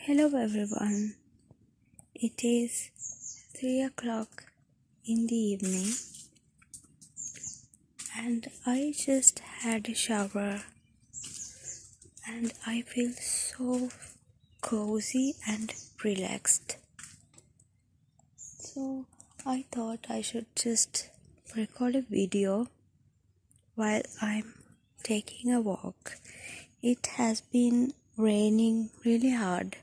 Hello everyone. It is 3 o'clock in the evening and I just had a shower and I feel so cozy and relaxed. So I thought I should just record a video while I'm taking a walk. It has been raining really hard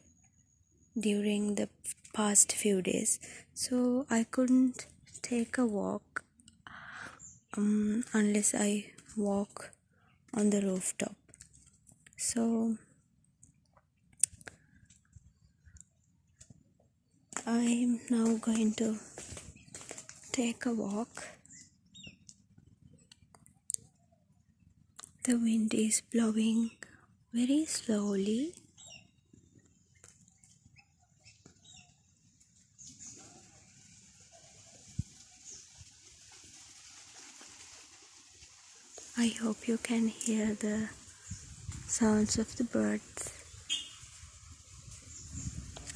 during the past few days, so I couldn't take a walk unless I walk on the rooftop. So I'm now going to take a walk. The wind is blowing very slowly. I hope you can hear the sounds of the birds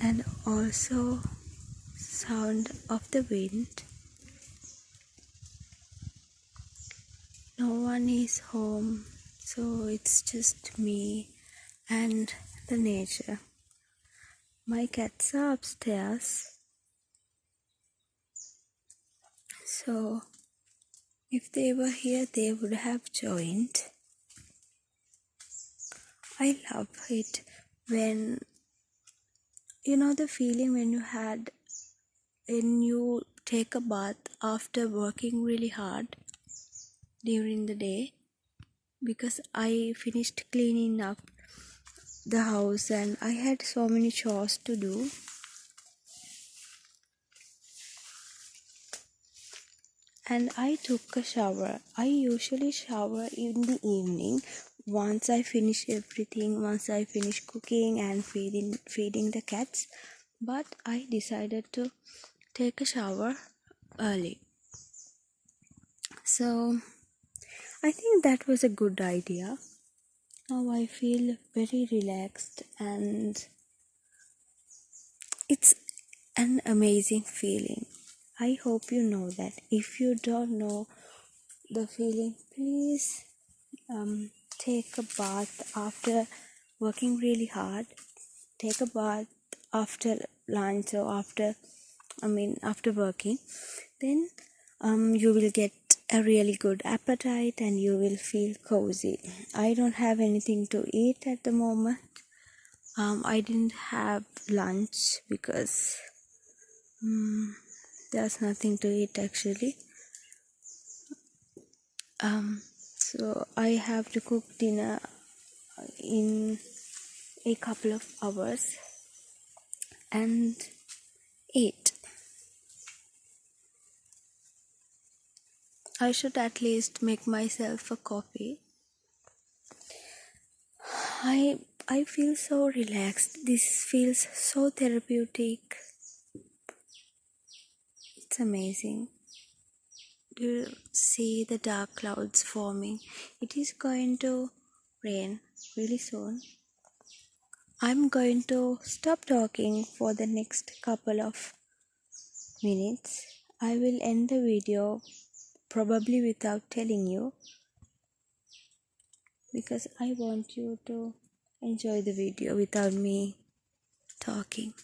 and also sound of the wind. No one is home, so it's just me and the nature. My cats are upstairs, so if they were here they would have joined. I love it when the feeling when you take a bath after working really hard during the day, because I finished cleaning up the house and I had so many chores to do. And I took a shower. I usually shower in the evening once I finish everything, once I finish cooking and feeding the cats. But I decided to take a shower early. So I think that was a good idea. Now I feel very relaxed and it's an amazing feeling. I hope you know that. If you don't know the feeling, please take a bath after working really hard. Take a bath after lunch or after working. Then you will get a really good appetite and you will feel cozy. I don't have anything to eat at the moment. I didn't have lunch because there's nothing to eat actually. So I have to cook dinner in a couple of hours and eat. I should at least make myself a coffee. I feel so relaxed. This feels so therapeutic. It's amazing. Do you see the dark clouds forming? It is going to rain really soon. I'm going to stop talking for the next couple of minutes. I will end the video probably without telling you, because I want you to enjoy the video without me talking.